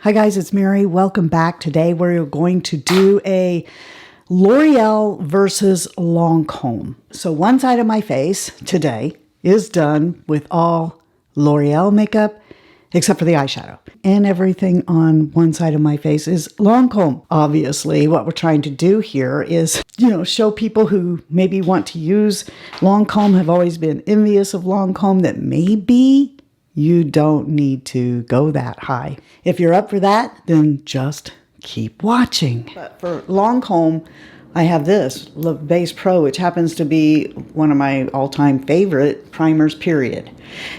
Hi guys, it's Mary. Welcome back. Today we're going to do a L'Oreal versus Lancome. So one side of my face today is done with all L'Oreal makeup except for the eyeshadow. And everything on one side of my face is Lancome. Obviously, what we're trying to do here is, show people who maybe want to use Lancome, have always been envious of Lancome, that maybe you don't need to go that high. If you're up for that, then just keep watching. But for Lancome, I have this Le Base Pro, which happens to be one of my all-time favorite primers, period.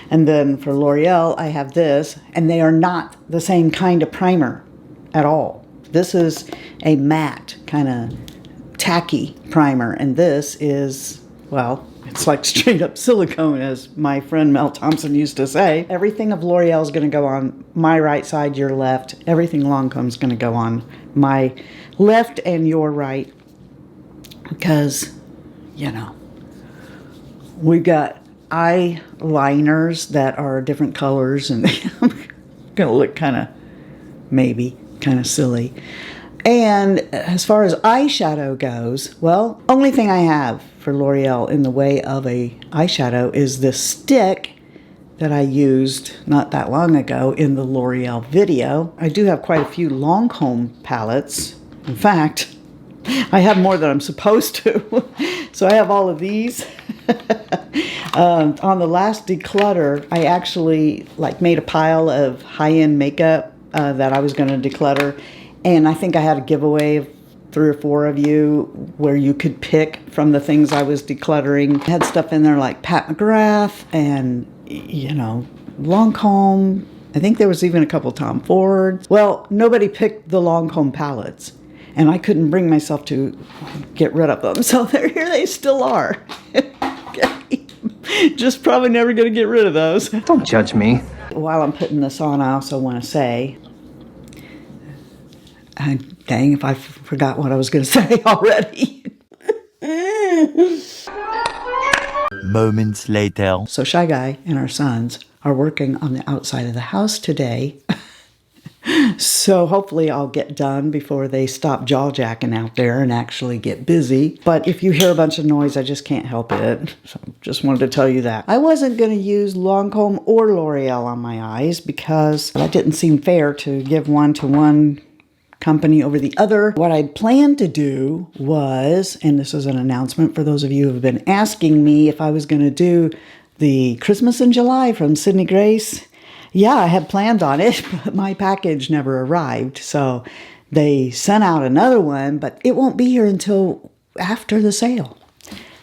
And then for L'Oreal, I have this, and they are not the same kind of primer at all. This is a matte, kind of tacky primer, and this is, well, it's like straight up silicone, as my friend Mel Thompson used to say. Everything of L'Oreal is going to go on my right side, your left. Everything Lancome is going to go on my left and your right. Because, we've got eyeliners that are different colors, and I'm going to look kind of silly. And as far as eyeshadow goes, well, only thing I have for L'Oreal in the way of a eyeshadow is this stick that I used not that long ago in the L'Oreal video. I do have quite a few Lancome palettes. In fact, I have more than I'm supposed to. So I have all of these. On the last declutter, I actually made a pile of high-end makeup that I was going to declutter. And I think I had a giveaway of 3 or 4 of you where you could pick from the things I was decluttering. I had stuff in there like Pat McGrath and, Lancome. I think there was even a couple Tom Fords. Well, nobody picked the Lancome palettes, and I couldn't bring myself to get rid of them. So here they still are. Just probably never going to get rid of those. Don't judge me. While I'm putting this on, I also want to say, dang, if I forgot what I was going to say already. Moments later. So Shy Guy and our sons are working on the outside of the house today. So hopefully I'll get done before they stop jaw-jacking out there and actually get busy. But if you hear a bunch of noise, I just can't help it. So just wanted to tell you that. I wasn't going to use Lancome or L'Oreal on my eyes because that didn't seem fair to give one to one company over the other. What I'd planned to do was, and this is an announcement for those of you who have been asking me if I was going to do the Christmas in July from Sydney Grace. Yeah, I had planned on it, but my package never arrived. So they sent out another one, but it won't be here until after the sale.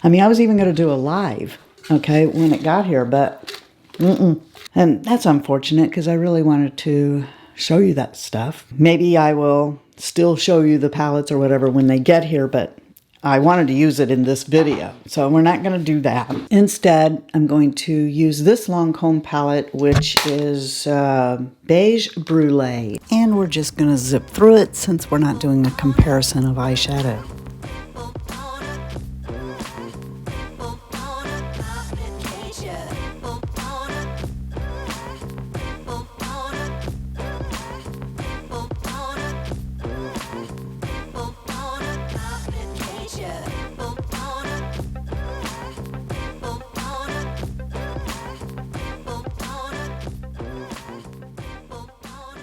I mean, I was even going to do a live, okay, when it got here, but And that's unfortunate because I really wanted to show you that stuff. Maybe I will still show you the palettes or whatever when they get here, but I wanted to use it in this video, so we're not going to do that. Instead, I'm going to use this Lancome palette, which is Beige Brulee. And we're just going to zip through it since we're not doing a comparison of eyeshadow.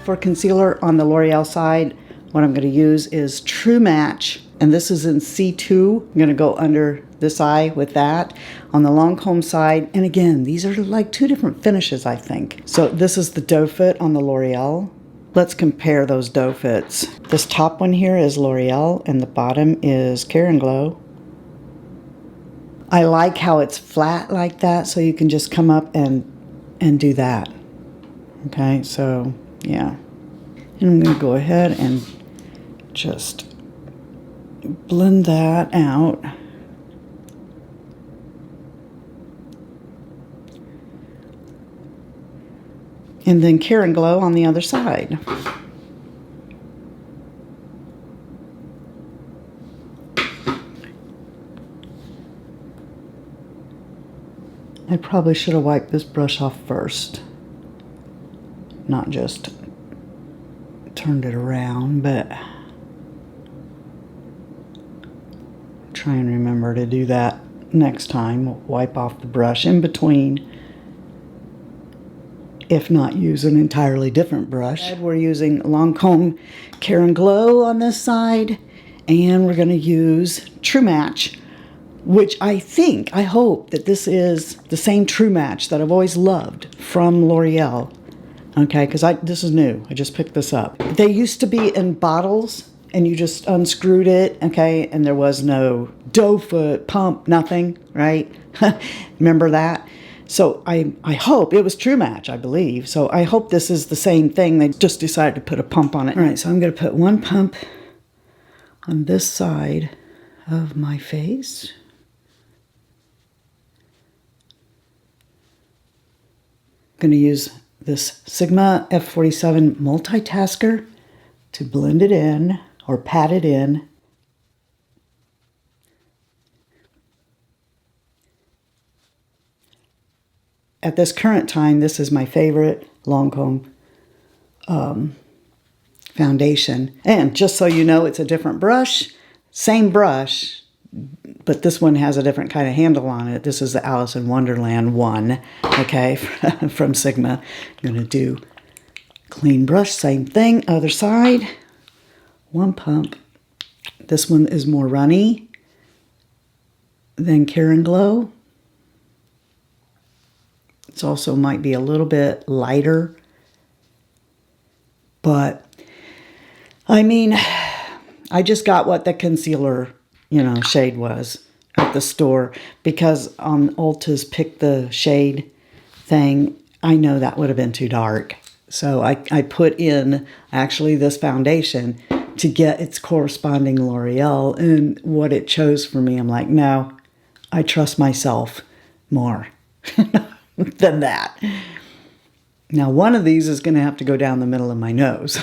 For concealer on the L'Oreal side, what I'm going to use is True Match, and this is in C2. I'm going to go under this eye with that. On the Lancome side, and again, these are like 2 different finishes, I think. So this is the doe foot on the L'Oreal. Let's compare those doe fits. This top one here is L'Oreal, and the bottom is Care & Glow. I like how it's flat like that, so you can just come up and do that. Okay, so yeah. And I'm going to go ahead and just blend that out. And then Care & Glow on the other side. I probably should have wiped this brush off first, not just turned it around, but try and remember to do that next time. Wipe off the brush in between, if not use an entirely different brush. We're using Lancome Care and Glow on this side, and we're going to use True Match, which I hope that this is the same True Match that I've always loved from L'Oreal. Okay, because this is new. I just picked this up. They used to be in bottles, and you just unscrewed it, okay, and there was no doe foot, pump, nothing, right? Remember that? So I hope, it was True Match, I believe, so I hope this is the same thing. They just decided to put a pump on it. All right, so I'm going to put one pump on this side of my face. I'm going to use this Sigma F47 multitasker to blend it in, or pat it in. At this current time, this is my favorite Lancome foundation. And just so you know, it's a different brush, same brush, but this one has a different kind of handle on it. This is the Alice in Wonderland one, okay, from Sigma. I'm going to do clean brush, same thing, other side. One pump. This one is more runny than Care and Glow. It also might be a little bit lighter, but I mean, I just got what the concealer, shade was at the store, because on Ulta's Pick the Shade thing, I know that would have been too dark. So I put in actually this foundation to get its corresponding L'Oreal, and what it chose for me, I'm like, no, I trust myself more than that. Now, one of these is going to have to go down the middle of my nose.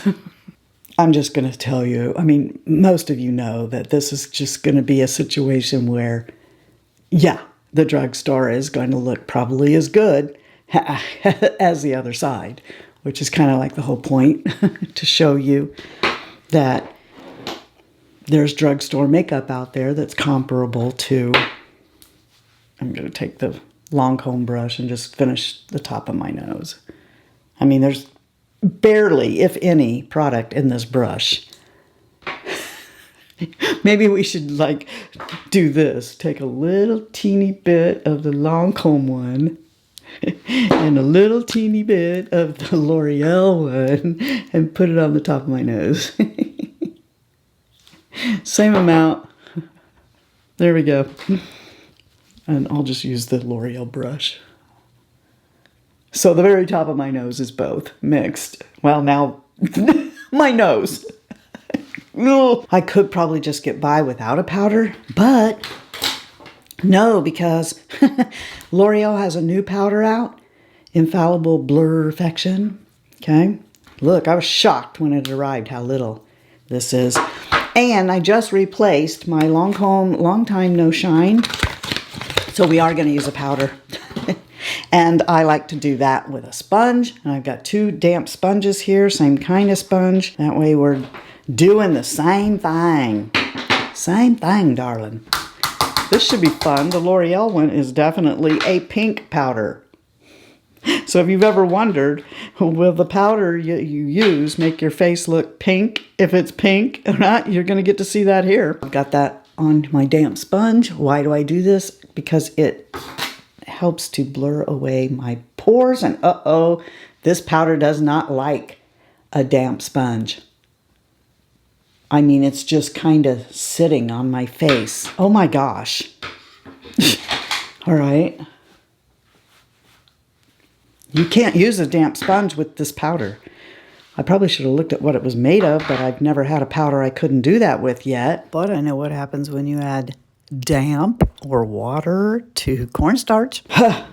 I'm just going to tell you, I mean, most of you know that this is just going to be a situation where, yeah, the drugstore is going to look probably as good as the other side, which is kind of like the whole point, to show you that there's drugstore makeup out there that's comparable to, I'm going to take the Lancome brush and just finish the top of my nose. I mean, there's barely, if any, product in this brush. Maybe we should do this. Take a little teeny bit of the Lancome one and a little teeny bit of the L'Oreal one and put it on the top of my nose. Same amount. There we go. And I'll just use the L'Oreal brush. So the very top of my nose is both mixed. Well, now my nose. I could probably just get by without a powder, but no, because L'Oreal has a new powder out, Infallible Blur-Fection. Okay, look, I was shocked when it arrived how little this is. And I just replaced my Lancome Long Time No Shine, so we are going to use a powder. And I like to do that with a sponge. And I've got 2 damp sponges here, same kind of sponge. That way we're doing the same thing. Same thing, darling. This should be fun. The L'Oreal one is definitely a pink powder. So if you've ever wondered, will the powder you use make your face look pink? If it's pink or not, you're going to get to see that here. I've got that on my damp sponge. Why do I do this? Because it helps to blur away my pores. And uh-oh, this powder does not like a damp sponge. I mean, it's just kind of sitting on my face. Oh my gosh. All right. You can't use a damp sponge with this powder. I probably should have looked at what it was made of, but I've never had a powder I couldn't do that with yet. But I know what happens when you add damp or water to cornstarch.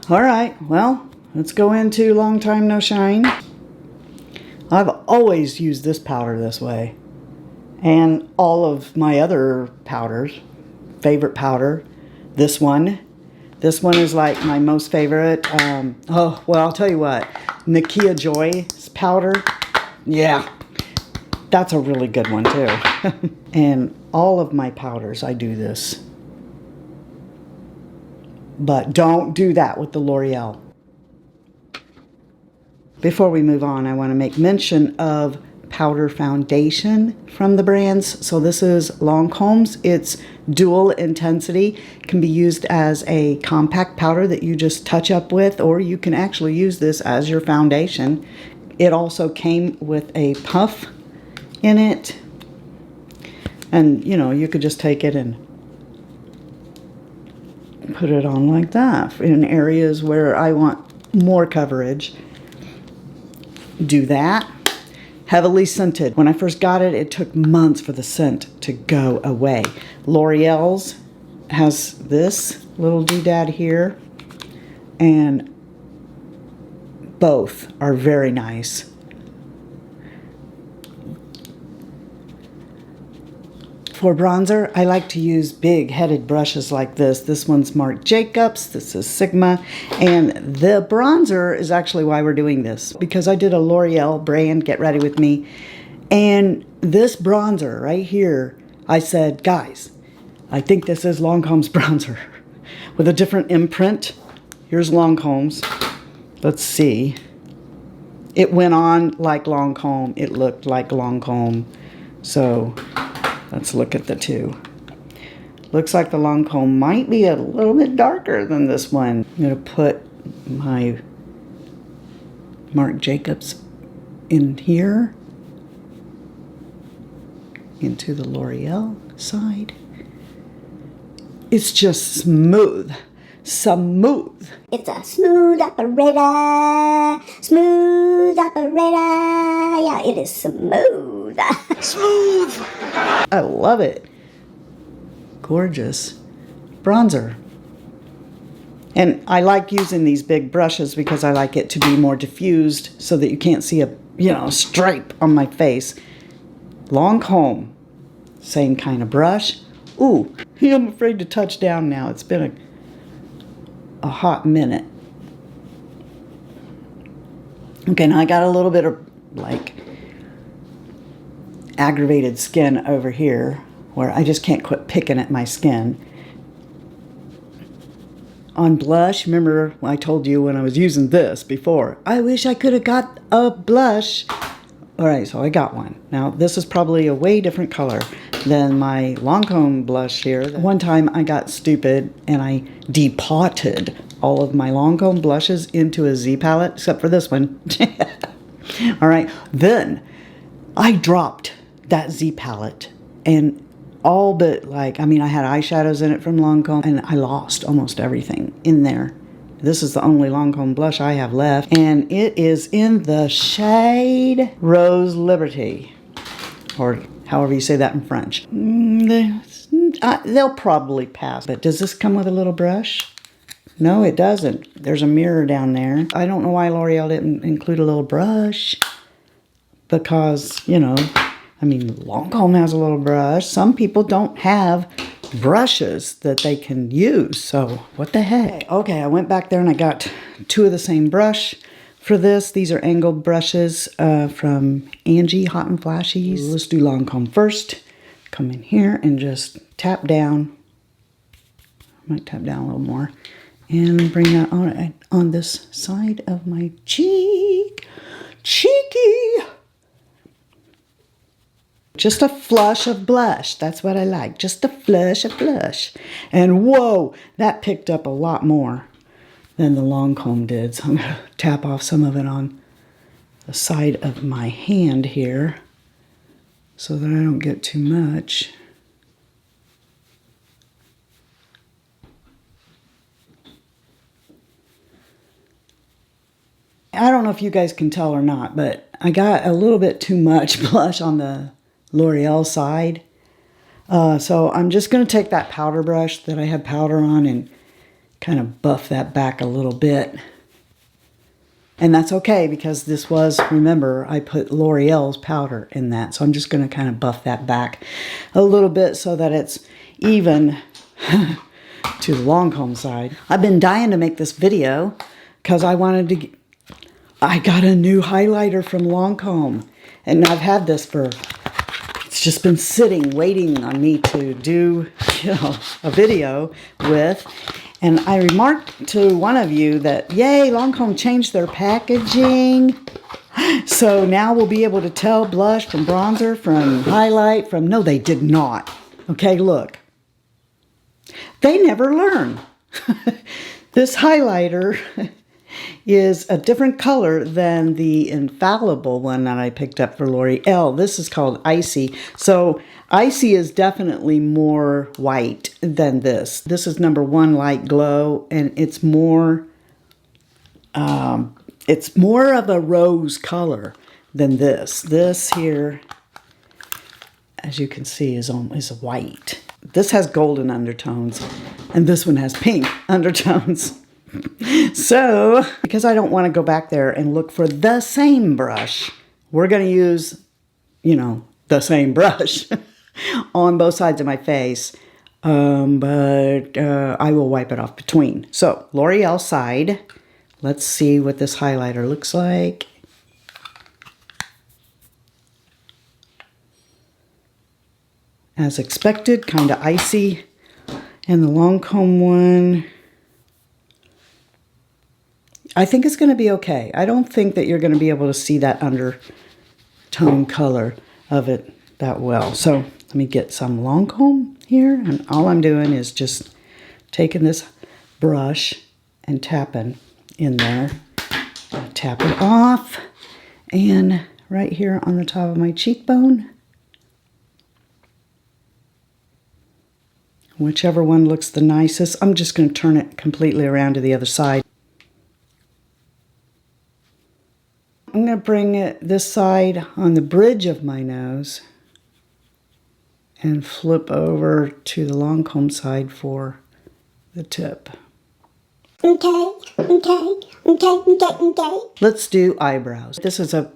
All right, well, let's go into Long Time No Shine. I've always used this powder this way. And all of my other powders, favorite powder, this one. This one is like my most favorite. Oh, well, I'll tell you what. Nakia Joy's powder. Yeah. That's a really good one too. And all of my powders, I do this. But don't do that with the L'Oreal. Before we move on, I want to make mention of powder foundation from the brands. So this is Lancome's. It's dual intensity. It can be used as a compact powder that you just touch up with, or you can actually use this as your foundation. It also came with a puff in it. And, you know, you could just take it and put it on like that in areas where I want more coverage. Do that. Heavily scented. When I first got it, it took months for the scent to go away. L'Oreal's has this little doodad here, and both are very nice. For bronzer, I like to use big headed brushes like this. This one's Marc Jacobs, this is Sigma, and the bronzer is actually why we're doing this, because I did a L'Oreal brand Get Ready With Me, and this bronzer right here, I said, guys, I think this is Lancome's bronzer with a different imprint. Here's Lancome's. Let's see. It went on like Lancome. It looked like Lancome. So let's look at the two. Looks like the Lancome might be a little bit darker than this one. I'm going to put my Marc Jacobs in here into the L'Oreal side. It's just smooth. Smooth. It's a smooth operator. Smooth operator. Yeah, it is smooth. Smooth. I love it. Gorgeous bronzer. And I like using these big brushes because I like it to be more diffused so that you can't see a, stripe on my face. Lancome. Same kind of brush. Ooh, I'm afraid to touch down now. It's been a hot minute. Okay, now I got a little bit of like aggravated skin over here where I just can't quit picking at my skin. On blush, remember I told you when I was using this before, I wish I could have got a blush. Alright, so I got one. Now this is probably a way different color than my Lancome blush here. One time I got stupid and I depotted all of my Lancome blushes into a Z palette, except for this one. Alright, then I dropped that Z palette and all but I had eyeshadows in it from Lancome and I lost almost everything in there. This is the only Lancome blush I have left, and it is in the shade Rose Liberty, or however you say that in French. They'll probably pass, but does this come with a little brush? No, it doesn't. There's a mirror down there. I don't know why L'Oreal didn't include a little brush, because, Lancome has a little brush. Some people don't have brushes that they can use, so what the heck. Okay, I went back there and I got two of the same brush for this. These are angled brushes from Angie Hot and Flashies. Let's do Lancome first. Come in here and just tap down. I might tap down a little more and bring that on this side of my cheek. Cheeky. Just a flush of blush. That's what I like. Just a flush of blush. And whoa, that picked up a lot more than the Lancome did. So I'm going to tap off some of it on the side of my hand here so that I don't get too much. I don't know if you guys can tell or not, but I got a little bit too much blush on the L'Oreal side. So I'm just going to take that powder brush that I had powder on and kind of buff that back a little bit. And that's okay because this was, remember, I put L'Oreal's powder in that. So I'm just going to kind of buff that back a little bit so that it's even to the Lancome side. I've been dying to make this video because I got a new highlighter from Lancome. And I've had this for it's just been sitting, waiting on me to do, a video with. And I remarked to one of you that, yay, Lancome changed their packaging. So now we'll be able to tell blush from bronzer, from highlight, from... No, they did not. Okay, look. They never learn. This highlighter is a different color than the Infallible one that I picked up for L'Oreal. This is called Icy. So Icy is definitely more white than this. This is number 1 Light Glow, and it's more of a rose color than this. This here, as you can see, is white. This has golden undertones, and this one has pink undertones. So, because I don't want to go back there and look for the same brush, we're going to use, the same brush on both sides of my face. But I will wipe it off between. So, L'Oreal side. Let's see what this highlighter looks like. As expected, kind of icy. And the Lancome one, I think it's going to be okay. I don't think that you're going to be able to see that undertone color of it that well. So let me get some Lancome here. And all I'm doing is just taking this brush and tapping in there. Tap it off. And right here on the top of my cheekbone. Whichever one looks the nicest. I'm just going to turn it completely around to the other side. I'm going to bring it this side on the bridge of my nose and flip over to the Lancome side for the tip. Okay. Let's do eyebrows. This is a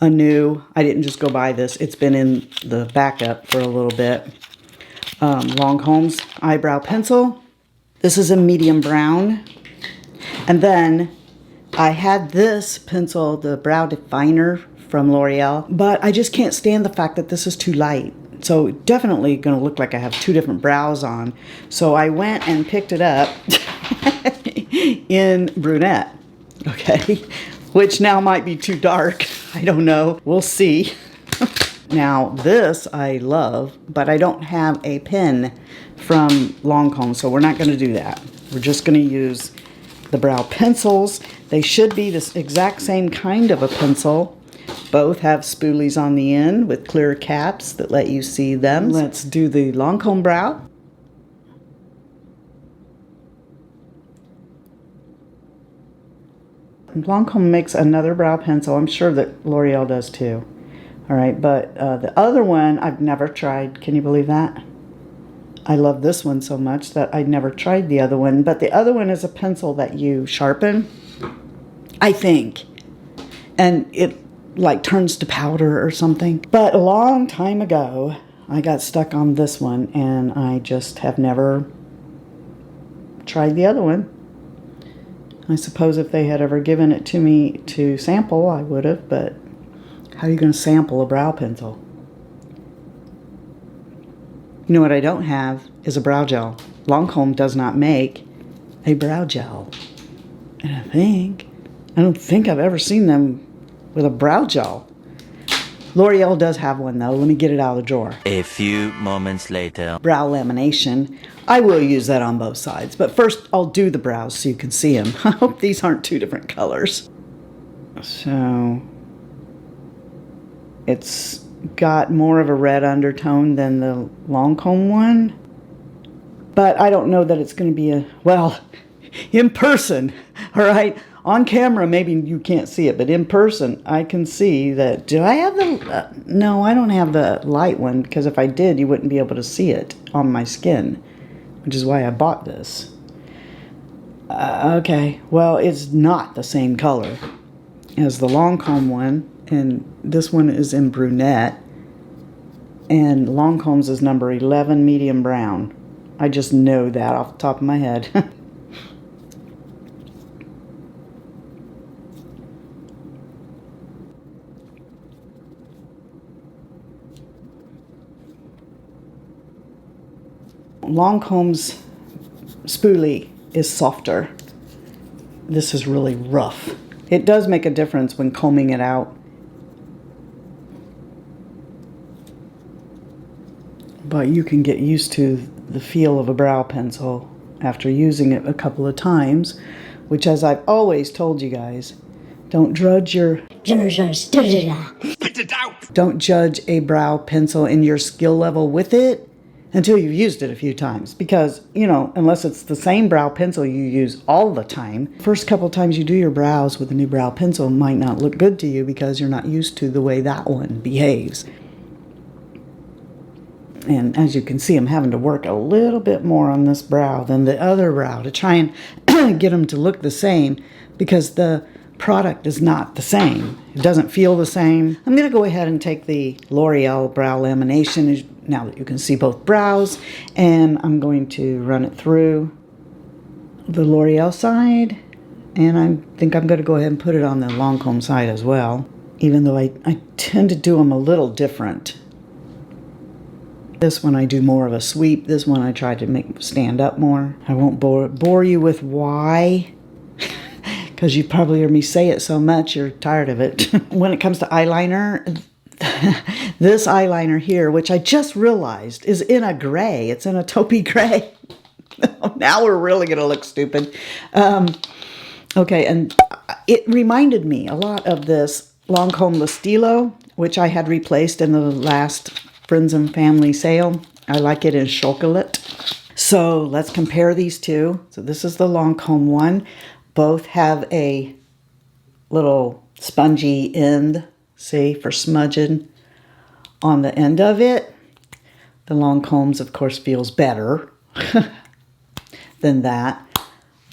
new, I didn't just go buy this. It's been in the backup for a little bit. Lancome's eyebrow pencil. This is a medium brown. And then I had this pencil, the brow definer from L'Oreal, but I just can't stand the fact that this is too light. So definitely going to look like I have 2 different brows on. So I went and picked it up in brunette, okay? Which now might be too dark. I don't know. We'll see. Now this I love, but I don't have a pen from Lancome, so we're not going to do that. We're just going to use the brow pencils. They should be this exact same kind of a pencil. Both have spoolies on the end with clear caps that let you see them. Let's do the Lancome brow. Lancome makes another brow pencil. I'm sure that L'Oreal does too. All right, but the other one I've never tried. Can you believe that? I love this one so much that I'd never tried the other one. But the other one is a pencil that you sharpen, I think. And it like turns to powder or something. But a long time ago, I got stuck on this one and I just have never tried the other one. I suppose if they had ever given it to me to sample, I would have, but how are you going to sample a brow pencil? You know what I don't have is a brow gel. Lancome does not make a brow gel. And I don't think I've ever seen them with a brow gel. L'Oreal does have one though. Let me get it out of the drawer. A few moments later. Brow lamination. I will use that on both sides. But first I'll do the brows so you can see them. I hope these aren't 2 different colors. So it's got more of a red undertone than the Lancome one. But I don't know that it's going to be well, in person, all right? On camera, maybe you can't see it, but in person, I can see that. Do I have the... no, I don't have the light one, because if I did, you wouldn't be able to see it on my skin, which is why I bought this. Okay, well, it's not the same color as the Lancome one, and this one is in brunette, and Lancome's is number 11 medium brown. I just know that off the top of my head. Lancome's spoolie is softer. This is really rough. It does make a difference when combing it out. But you can get used to the feel of a brow pencil after using it a couple of times, which, as I've always told you guys, don't judge don't judge a brow pencil in your skill level with it until you've used it a few times. Because, you know, unless it's the same brow pencil you use all the time, first couple times you do your brows with a new brow pencil might not look good to you because you're not used to the way that one behaves. And as you can see, I'm having to work a little bit more on this brow than the other brow to try and get them to look the same, because the product is not the same. It doesn't feel the same. I'm going to go ahead and take the L'Oreal brow lamination, now that you can see both brows, and I'm going to run it through the L'Oreal side, and I think I'm going to go ahead and put it on the Lancome side as well, even though I tend to do them a little different. This one I do more of a sweep. This one I try to make stand up more. I won't bore you with why, because you probably heard me say it so much you're tired of it. When it comes to eyeliner, this eyeliner here, which I just realized is in a gray. It's in a taupey gray. Now we're really going to look stupid. Okay, and it reminded me a lot of this Lancome L'Estilo, which I had replaced in the last Friends and Family sale. I like it in chocolate. So let's compare these two. So this is the Lancome one. Both have a little spongy end, see, for smudging on the end of it. The Lancome's, of course, feels better than that.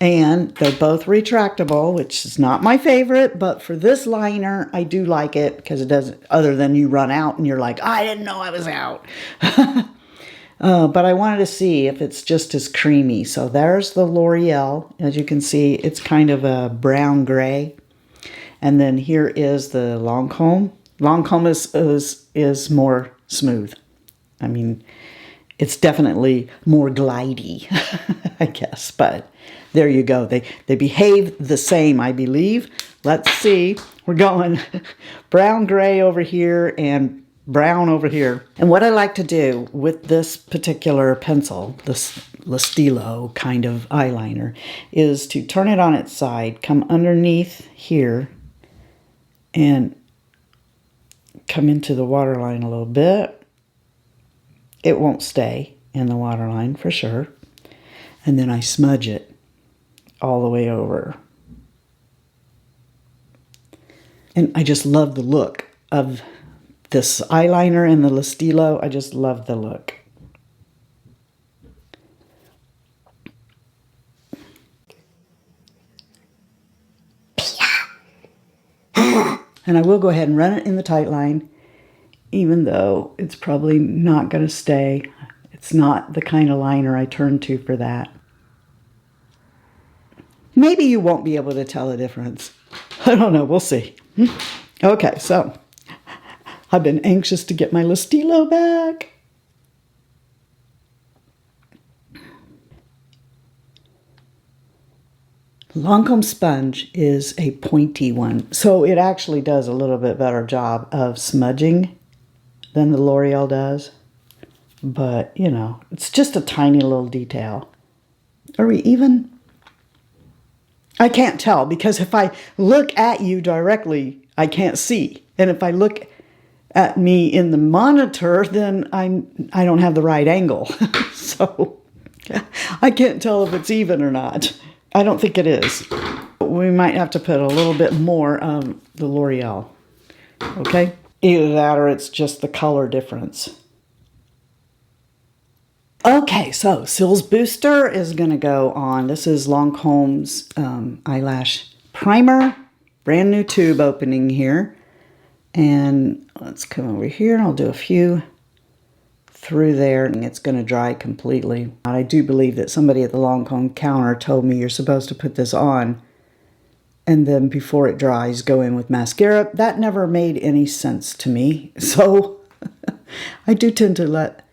And they're both retractable, which is not my favorite, but for this liner, I do like it because it doesn't, other than you run out and you're like, I didn't know I was out. But I wanted to see if it's just as creamy. So there's the L'Oreal. As you can see, it's kind of a brown gray. And then here is the Lancome. Lancome is more smooth. I mean, it's definitely more glidey, I guess, but there you go. They behave the same, I believe. Let's see. We're going brown gray over here and brown over here. And what I like to do with this particular pencil, this L'Estilo kind of eyeliner, is to turn it on its side, come underneath here, and come into the waterline a little bit. It won't stay in the waterline for sure. And then I smudge it all the way over. And I just love the look of this eyeliner and the L'Estilo. I just love the look. And I will go ahead and run it in the tight line, even though it's probably not going to stay. It's not the kind of liner I turn to for that. Maybe you won't be able to tell the difference. I don't know. We'll see. Okay, so I've been anxious to get my L'Estilo back. Lancome sponge is a pointy one, so it actually does a little bit better job of smudging than the L'Oreal does. But, you know, it's just a tiny little detail. Are we even? I can't tell, because if I look at you directly, I can't see. And if I look at me in the monitor, then I don't have the right angle. So I can't tell if it's even or not. I don't think it is. We might have to put a little bit more of the L'Oreal. Okay? Either that or it's just the color difference. Okay, so Sil's Booster is going to go on. This is Lancome's eyelash primer. Brand new tube opening here. And let's come over here and I'll do a few through there, and it's going to dry completely. I do believe that somebody at the Lancome counter told me you're supposed to put this on and then before it dries go in with mascara. That never made any sense to me. So I do tend to let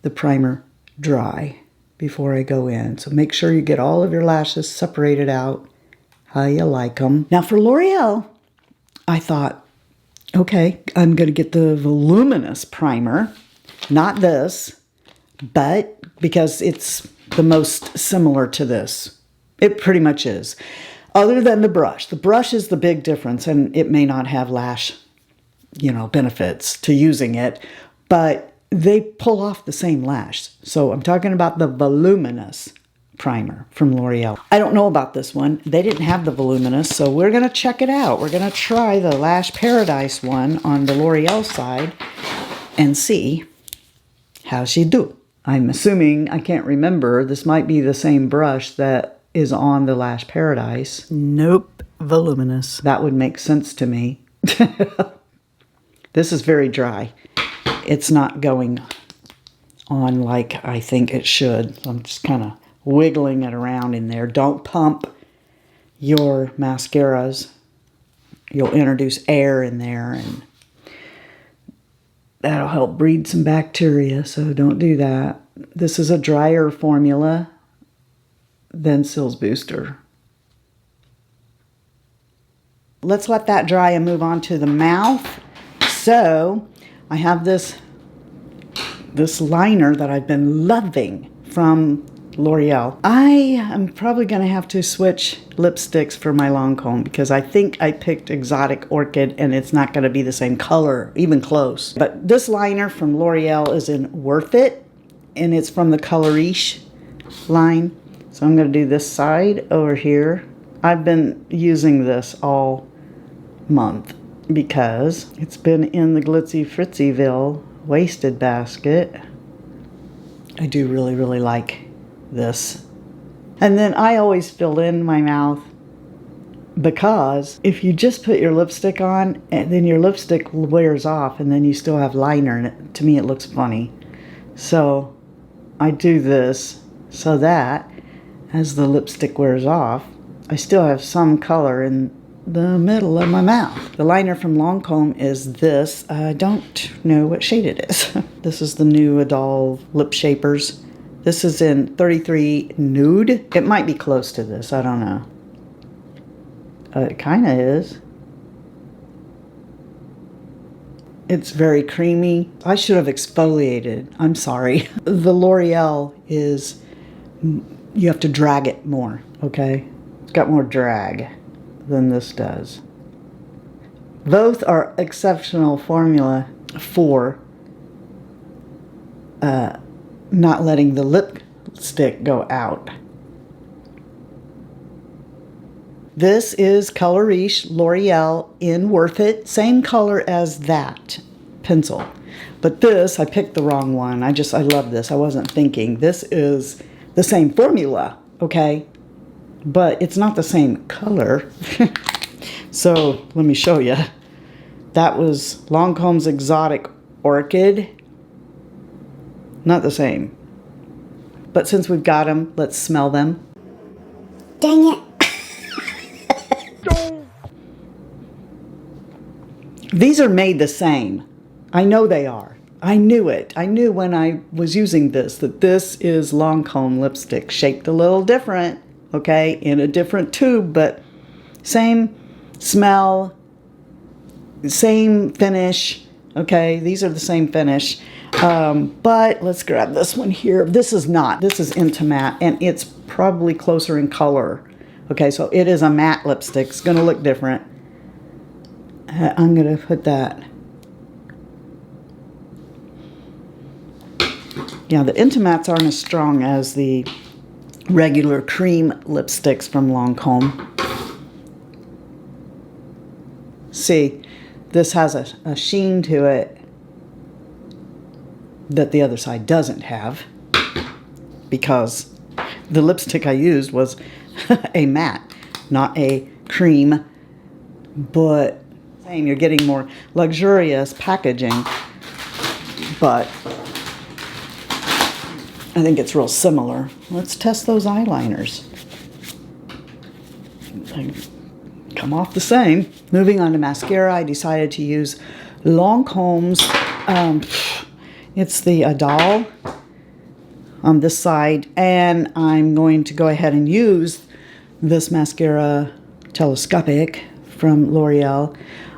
the primer dry before I go in. So make sure you get all of your lashes separated out how you like them. Now for L'Oreal, I thought, okay, I'm going to get the voluminous primer. Not this, but because it's the most similar to this. It pretty much is. Other than the brush. The brush is the big difference, and it may not have lash, benefits to using it, but they pull off the same lash. So I'm talking about the voluminous primer from L'Oreal. I don't know about this one. They didn't have the voluminous, so we're going to check it out. We're going to try the Lash Paradise one on the L'Oreal side and see how she do. I'm assuming, I can't remember, this might be the same brush that is on the Lash Paradise. Nope, voluminous. That would make sense to me. This is very dry. It's not going on like I think it should. So I'm just kind of wiggling it around in there. Don't pump your mascaras. You'll introduce air in there and that'll help breed some bacteria, so don't do that. This is a drier formula than Cils Booster. Let's let that dry and move on to the mouth. So I have this liner that I've been loving from L'Oreal. I am probably going to have to switch lipsticks for my Lancome because I think I picked Exotic Orchid and it's not going to be the same color, even close. But this liner from L'Oreal is in Worth It, and it's from the Coloriche line. So I'm going to do this side over here. I've been using this all month because it's been in the Glitzy Fritzyville Wasted Basket. I do really, really like this. And then I always fill in my mouth because if you just put your lipstick on and then your lipstick wears off and then you still have liner in it, to me it looks funny. So I do this so that as the lipstick wears off, I still have some color in the middle of my mouth. The liner from Lancome is this. I don't know what shade it is. This is the new Idole Lip Shapers. This is in 33 Nude. It might be close to this. I don't know. It kind of is. It's very creamy. I should have exfoliated. I'm sorry. The L'Oreal is, you have to drag it more, okay? It's got more drag than this does. Both are exceptional formula for not letting the lipstick go out. This is Coloriche L'Oreal in Worth It. Same color as that pencil. But this, I picked the wrong one. I love this. I wasn't thinking. This is the same formula, okay? But it's not the same color. So let me show you. That was Lancome's Exotic Orchid. Not the same. But since we've got them, let's smell them. Dang it. These are made the same. I know they are. I knew it. I knew when I was using this that this is Lancome lipstick. Shaped a little different, okay, in a different tube, but same smell, same finish, okay? These are the same finish. But let's grab this one here. This is not. This is into matte, and it's probably closer in color. Okay, so it is a matte lipstick. It's going to look different. I'm going to put that. Yeah, the Intimattes aren't as strong as the regular cream lipsticks from Lancome. See, this has a sheen to it that the other side doesn't have because the lipstick I used was a matte, not a cream, but same, you're getting more luxurious packaging, but I think it's real similar. Let's test those eyeliners. They come off the same. Moving on to mascara, I decided to use Lancome's, it's the Idole on this side, and I'm going to go ahead and use this mascara Telescopic from L'Oreal.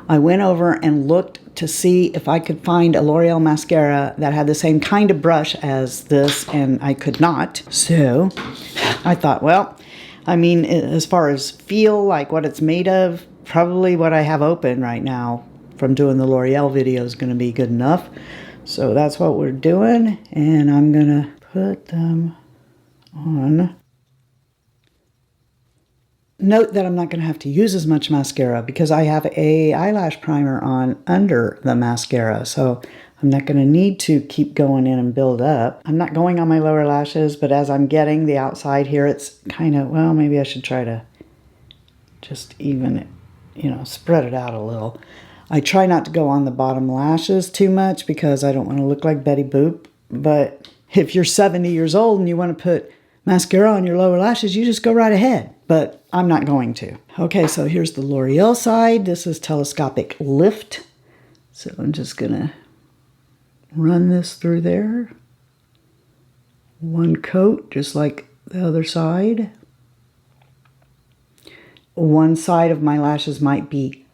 I went over and looked to see if I could find a L'Oreal mascara that had the same kind of brush as this, and I could not. So I thought, well, I mean, as far as feel, like what it's made of, probably what I have open right now from doing the L'Oreal video is going to be good enough. So that's what we're doing, and I'm going to put them on. Note that I'm not going to have to use as much mascara because I have a eyelash primer on under the mascara. So I'm not going to need to keep going in and build up. I'm not going on my lower lashes, but as I'm getting the outside here, it's kind of, well, maybe I should try to just even it, you know, spread it out a little. I try not to go on the bottom lashes too much because I don't want to look like Betty Boop. But if you're 70 years old and you want to put mascara on your lower lashes, you just go right ahead. But I'm not going to. Okay, so here's the L'Oreal side. This is Telescopic Lift. So I'm just going to run this through there. One coat, just like the other side. One side of my lashes might be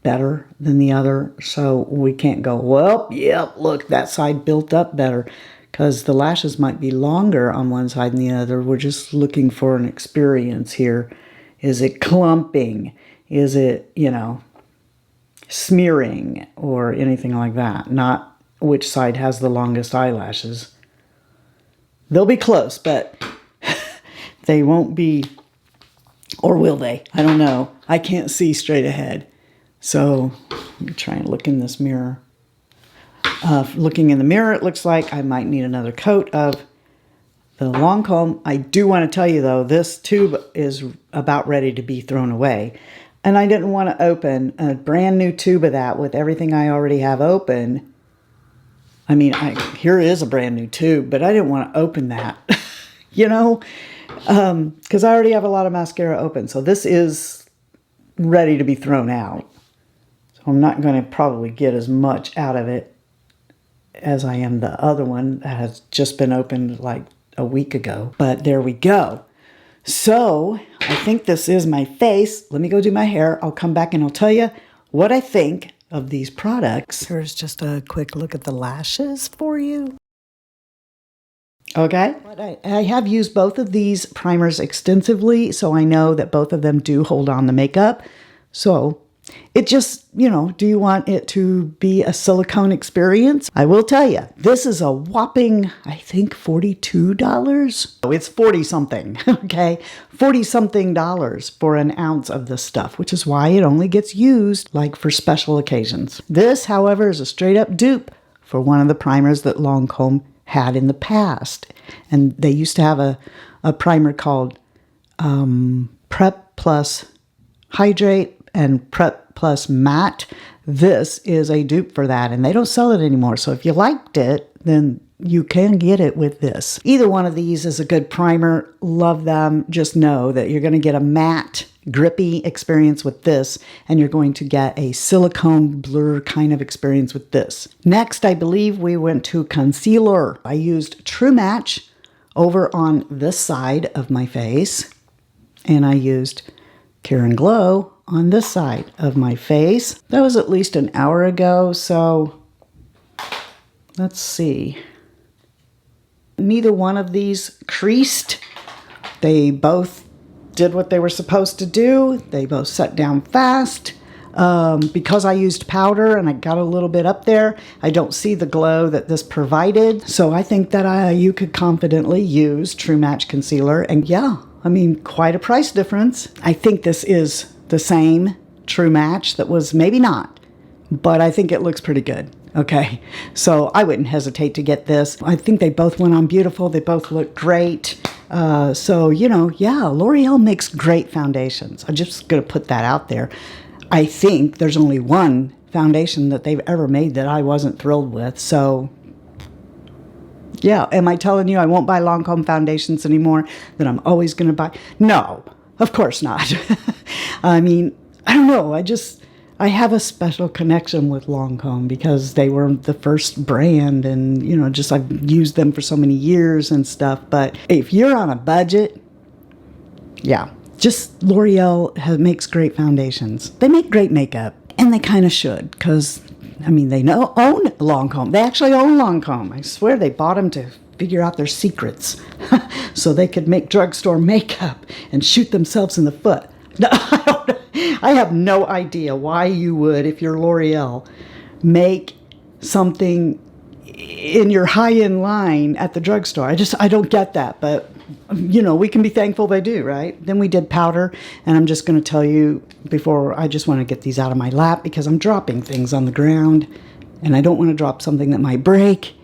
better than the other, so we can't go, well, yep, look, that side built up better, because the lashes might be longer on one side than the other. We're just looking for an experience here. Is it clumping? Is it, you know, smearing or anything like that? Not which side has the longest eyelashes. They'll be close, but they won't be, or will they? I don't know. I can't see straight ahead. So let me try and look in this mirror. Looking in the mirror, it looks like I might need another coat of the Lancome. I do want to tell you, though, this tube is about ready to be thrown away. And I didn't want to open a brand new tube of that with everything I already have open. I mean, here is a brand new tube, but I didn't want to open that, you know, because I already have a lot of mascara open. So this is ready to be thrown out. So I'm not going to probably get as much out of it as I am the other one that has just been opened like a week ago. But there we go. So I think this is my face. Let me go do my hair. I'll come back and I'll tell you what I think of these products. Here's just a quick look at the lashes for you. Okay. I have used both of these primers extensively, so I know that both of them do hold on the makeup. So it just, you know, do you want it to be a silicone experience? I will tell you, this is a whopping, I think, $42. Oh, it's 40 something, okay? 40 something dollars for an ounce of this stuff, which is why it only gets used like for special occasions. This, however, is a straight up dupe for one of the primers that Lancome had in the past. And they used to have a primer called Prep Plus Hydrate and Prep Plus Matte. This is a dupe for that, and they don't sell it anymore. So if you liked it, then you can get it with this. Either one of these is a good primer. Love them. Just know that you're going to get a matte, grippy experience with this, and you're going to get a silicone blur kind of experience with this. Next, I believe we went to concealer. I used True Match over on this side of my face, and I used Care and Glow on this side of my face. That was at least an hour ago, so let's see. Neither one of these creased. They both did what they were supposed to do. They both set down fast. Because I used powder and I got a little bit up there, I don't see the glow that this provided. So I think that you could confidently use True Match Concealer. And yeah, I mean, quite a price difference. I think this is the same True Match that was, maybe not, but I think it looks pretty good. Okay, so I wouldn't hesitate to get this. I think they both went on beautiful. They both look great. So, you know, yeah, L'Oreal makes great foundations. I'm just going to put that out there. I think there's only one foundation that they've ever made that I wasn't thrilled with. So, yeah, am I telling you I won't buy Lancome foundations anymore, that I'm always going to buy? No, of course not. I mean, I don't know. I have a special connection with Lancome because they were the first brand, and you know, just I've used them for so many years and stuff. But if you're on a budget, yeah, just L'Oreal makes great foundations. They make great makeup, and they kind of should, because I mean, they own Lancome. They actually own Lancome. I swear they bought them to figure out their secrets so they could make drugstore makeup and shoot themselves in the foot. No, I have no idea why you would, if you're L'Oreal, make something in your high-end line at the drugstore. I don't get that, but you know, we can be thankful they do, right? Then we did powder, and I'm just going to tell you before, I just want to get these out of my lap because I'm dropping things on the ground, and I don't want to drop something that might break.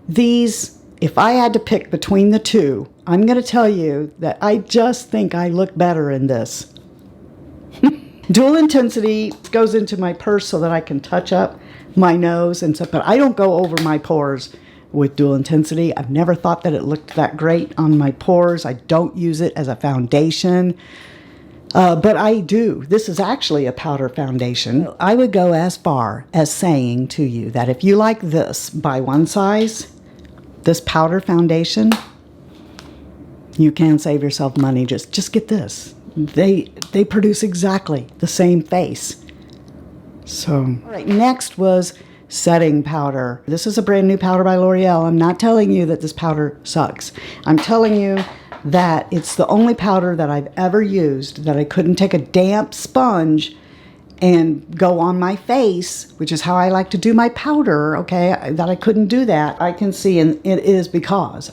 These, if I had to pick between the two, I'm going to tell you that I just think I look better in this. Dual Intensity goes into my purse so that I can touch up my nose and stuff, but I don't go over my pores with Dual Intensity. I've never thought that it looked that great on my pores. I don't use it as a foundation, but I do. This is actually a powder foundation. I would go as far as saying to you that if you like this, buy one size, this powder foundation, you can save yourself money. Just get this. They produce exactly the same face. So, all right, next was setting powder. This is a brand new powder by L'Oreal. I'm not telling you that this powder sucks. I'm telling you that it's the only powder that I've ever used that I couldn't take a damp sponge and go on my face, which is how I like to do my powder, okay, that I couldn't do that. I can see, and it is because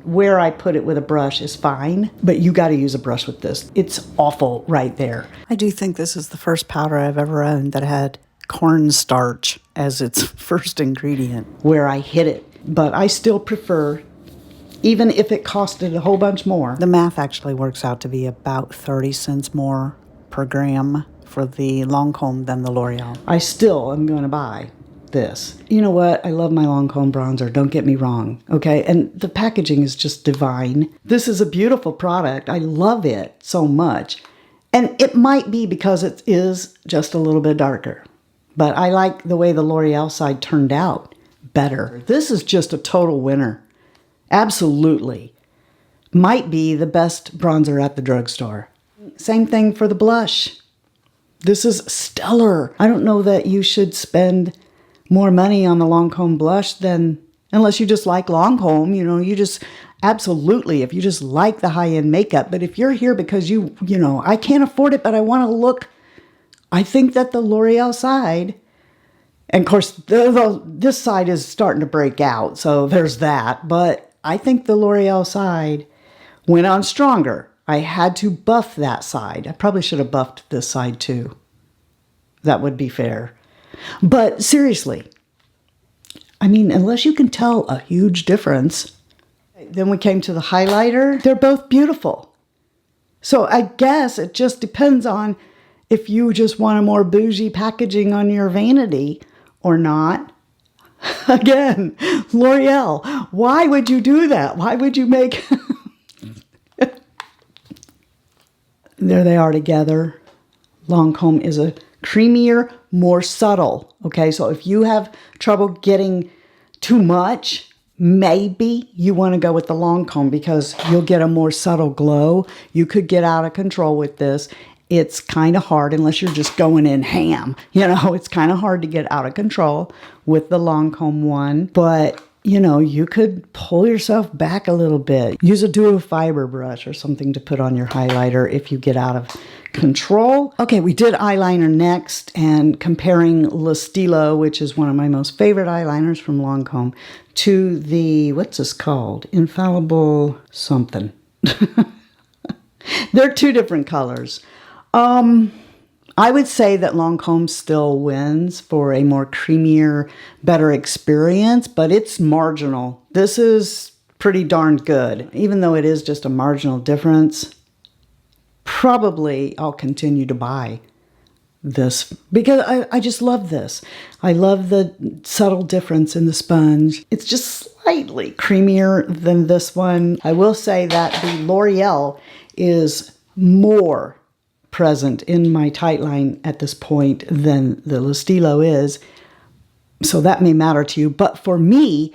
where I put it with a brush is fine, but you got to use a brush with this. It's awful right there. I do think this is the first powder I've ever owned that had cornstarch as its first ingredient, where I hit it. But I still prefer, even if it costed a whole bunch more, the math actually works out to be about 30 cents more per gram for the Lancome than the L'Oreal. I still am going to buy this. You know what? I love my Lancome bronzer. Don't get me wrong. Okay. And the packaging is just divine. This is a beautiful product. I love it so much. And it might be because it is just a little bit darker, but I like the way the L'Oreal side turned out better. This is just a total winner. Absolutely. Might be the best bronzer at the drugstore. Same thing for the blush. This is stellar. I don't know that you should spend more money on the Lancome blush than, unless you just like Lancome, you know, you just, absolutely, if you just like the high-end makeup. But if you're here because you know, I can't afford it, but I want to look, I think that the L'Oreal side, and of course, this side is starting to break out, so there's that. But I think the L'Oreal side went on stronger. I had to buff that side. I probably should have buffed this side too. That would be fair. But seriously, I mean, unless you can tell a huge difference. Then we came to the highlighter. They're both beautiful. So I guess it just depends on if you just want a more bougie packaging on your vanity or not. Again, L'Oreal, why would you do that? Why would you make... There they are together. Lancome is a creamier, more subtle. Okay, so if you have trouble getting too much, maybe you want to go with the Lancome because you'll get a more subtle glow. You could get out of control with this. It's kind of hard unless you're just going in ham. You know, it's kind of hard to get out of control with the Lancome one. But, you know, you could pull yourself back a little bit. Use a duo fiber brush or something to put on your highlighter if you get out of control. Okay, we did eyeliner next, and comparing Le Stilo, which is one of my most favorite eyeliners from Lancome, to the, what's this called? Infallible something. They're two different colors. I would say that Lancome still wins for a more creamier, better experience, but it's marginal. This is pretty darn good. Even though it is just a marginal difference, probably I'll continue to buy this because I just love this. I love the subtle difference in the sponge. It's just slightly creamier than this one. I will say that the L'Oreal is more present in my tight line at this point than the Stilo is. So that may matter to you. But for me,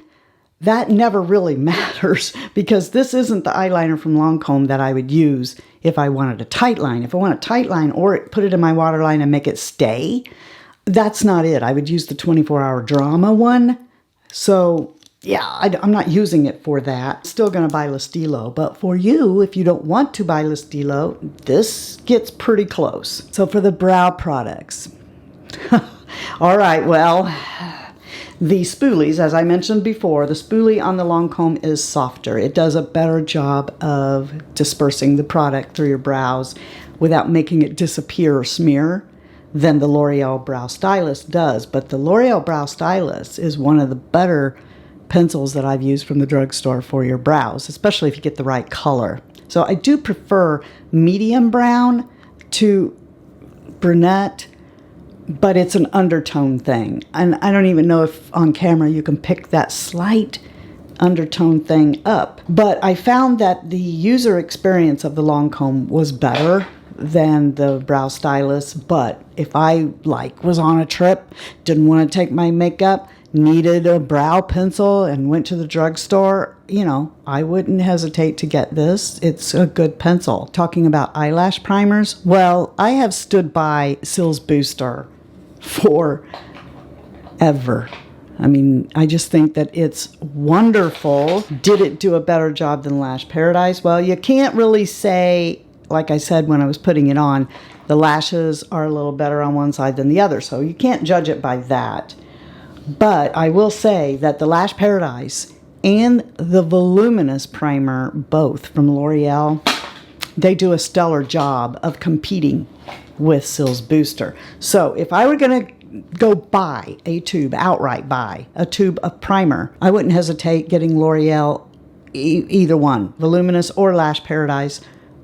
that never really matters because this isn't the eyeliner from Lancome that I would use if I wanted a tight line. If I want a tight line or put it in my waterline and make it stay, that's not it. I would use the 24-hour Drama one. So yeah, I'm not using it for that. Still going to buy Stilo. But for you, if you don't want to buy Stilo, this gets pretty close. So for the brow products. All right, well, the spoolies, as I mentioned before, the spoolie on the Lancome is softer. It does a better job of dispersing the product through your brows without making it disappear or smear than the L'Oreal Brow Stylist does. But the L'Oreal Brow Stylist is one of the better pencils that I've used from the drugstore for your brows, especially if you get the right color. So I do prefer medium brown to brunette, but it's an undertone thing. And I don't even know if on camera you can pick that slight undertone thing up. But I found that the user experience of the Lancome was better than the Brow Stylist. But if I was on a trip, didn't want to take my makeup, needed a brow pencil and went to the drugstore, I wouldn't hesitate to get this. It's a good pencil. Talking about eyelash primers, well, I have stood by Cils Booster forever. I mean, I just think that it's wonderful. Did it do a better job than Lash Paradise? Well, you can't really say, like I said when I was putting it on, the lashes are a little better on one side than the other, so you can't judge it by that. But I will say that the Lash Paradise and the Voluminous Primer, both from L'Oreal, they do a stellar job of competing with Cils Booster. So if I were going to go buy a tube, outright buy a tube of primer, I wouldn't hesitate getting L'Oreal, either one, Voluminous or Lash Paradise,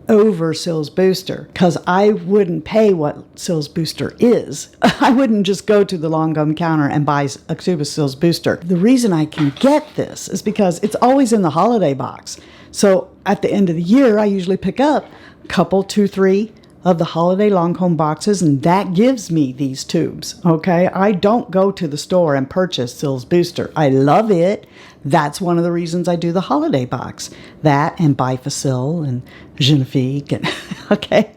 over Cils Booster, because I wouldn't pay what Cils Booster is. I wouldn't just go to the Lancome counter and buy a tube of Cils Booster. The reason I can get this is because it's always in the holiday box. So at the end of the year, I usually pick up a couple, 2, 3 of the holiday Lancome boxes, and that gives me these tubes, okay? I don't go to the store and purchase Cils Booster. I love it. That's one of the reasons I do the holiday box. That and Bifacil and Genifique, and okay?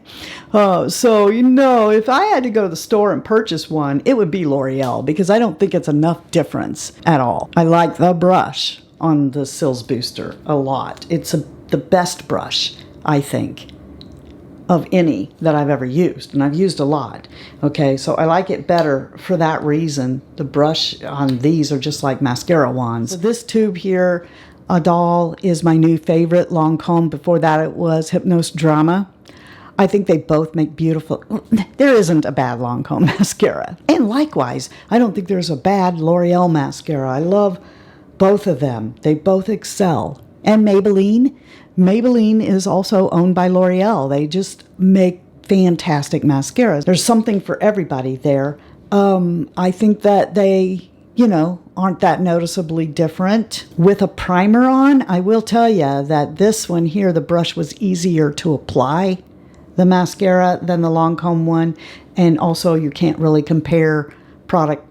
So, if I had to go to the store and purchase one, it would be L'Oreal, because I don't think it's enough difference at all. I like the brush on the Cils Booster a lot. It's the best brush, I think, of any that I've ever used, and I've used a lot. Okay, so I like it better for that reason. The brush on these are just like mascara wands. So this tube here, Idole, is my new favorite Lancome. Before that it was Hypnose Drama. I think they both make beautiful. There isn't a bad Lancome mascara. And likewise, I don't think there's a bad L'Oreal mascara. I love both of them. They both excel. And Maybelline. Maybelline is also owned by L'Oreal. They just make fantastic mascaras. There's something for everybody there. I think that they, aren't that noticeably different. With a primer on, I will tell you that this one here, the brush was easier to apply, the mascara, than the Lancome one. And also, you can't really compare product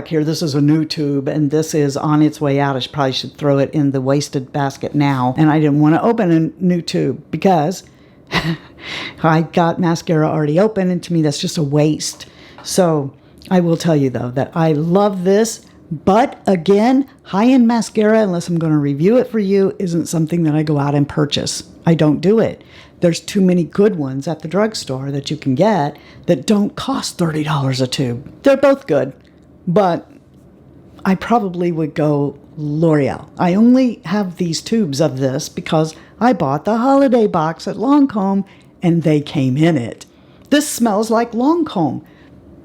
here. This is a new tube and this is on its way out. I probably should throw it in the wasted basket now. And I didn't want to open a new tube because I got mascara already open, and to me that's just a waste. So I will tell you though that I love this, but again, high-end mascara, unless I'm going to review it for you, isn't something that I go out and purchase. I don't do it. There's too many good ones at the drugstore that you can get that don't cost $30 a tube. They're both good, but I probably would go L'Oreal. I only have these tubes of this because I bought the holiday box at Lancome and they came in it. This smells like Lancome.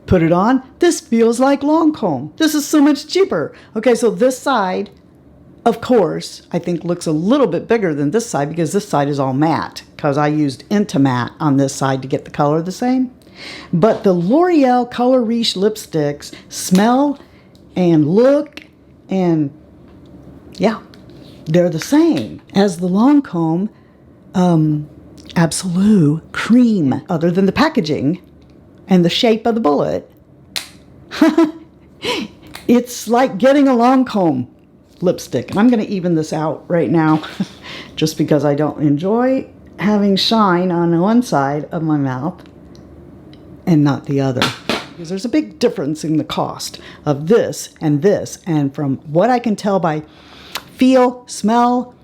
Put it on. This feels like Lancome. This is so much cheaper. Okay, so this side, of course, I think looks a little bit bigger than this side because this side is all matte, because I used Intimatte on this side to get the color the same. But the L'Oreal Color Riche lipsticks smell and look, and yeah, they're the same as the Lancome absolute cream. Other than the packaging and the shape of the bullet, it's like getting a Lancome lipstick. And I'm going to even this out right now just because I don't enjoy having shine on one side of my mouth and not the other. Because there's a big difference in the cost of this. And from what I can tell by feel, smell,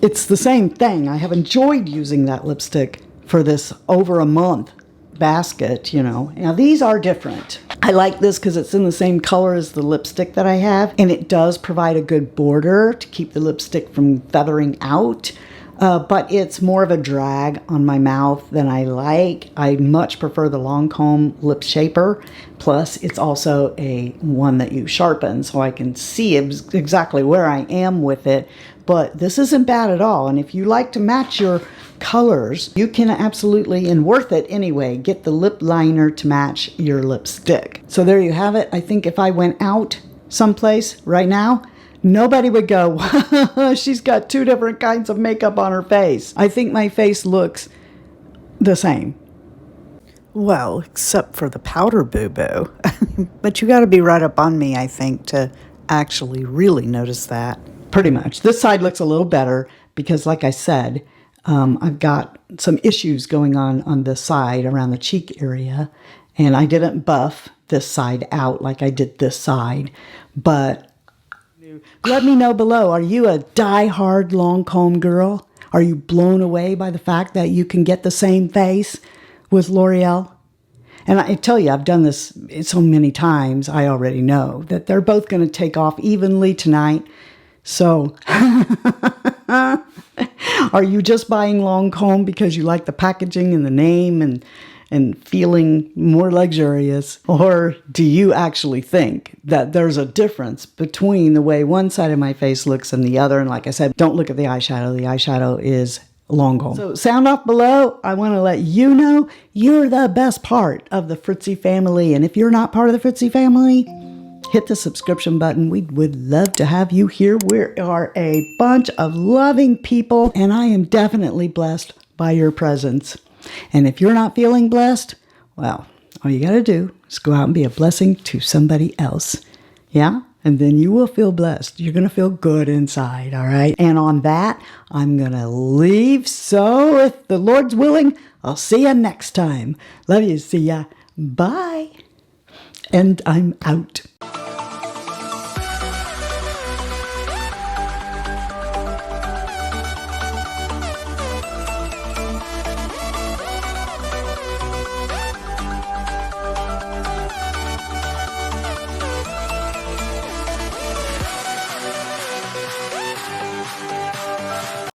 it's the same thing. I have enjoyed using that lipstick for this over a month basket, you know. Now these are different. I like this because it's in the same color as the lipstick that I have, and it does provide a good border to keep the lipstick from feathering out. But it's more of a drag on my mouth than I like. I much prefer the Lancome lip shaper. Plus, it's also a one that you sharpen so I can see exactly where I am with it. But this isn't bad at all. And if you like to match your colors, you can absolutely, and worth it anyway, get the lip liner to match your lipstick. So there you have it. I think if I went out someplace right now, nobody would go, she's got two different kinds of makeup on her face. I think my face looks the same. Well, except for the powder boo-boo. But you got to be right up on me, I think, to actually really notice that. Pretty much. This side looks a little better because, like I said, I've got some issues going on this side around the cheek area. And I didn't buff this side out like I did this side. But let me know below, are you a die-hard Lancome girl? Are you blown away by the fact that you can get the same face with L'Oreal? And I tell you, I've done this so many times, I already know that they're both going to take off evenly tonight. So, are you just buying Lancome because you like the packaging and the name and feeling more luxurious? Or do you actually think that there's a difference between the way one side of my face looks and the other? And like I said, don't look at the eyeshadow. The eyeshadow is Lancome. So sound off below. I want to let you know you're the best part of the Fritzy family. And if you're not part of the Fritzy family, hit the subscription button. We would love to have you here. We are a bunch of loving people, and I am definitely blessed by your presence. And if you're not feeling blessed, well, all you got to do is go out and be a blessing to somebody else. Yeah? And then you will feel blessed. You're going to feel good inside, all right? And on that, I'm going to leave. So if the Lord's willing, I'll see you next time. Love you. See ya. Bye. And I'm out.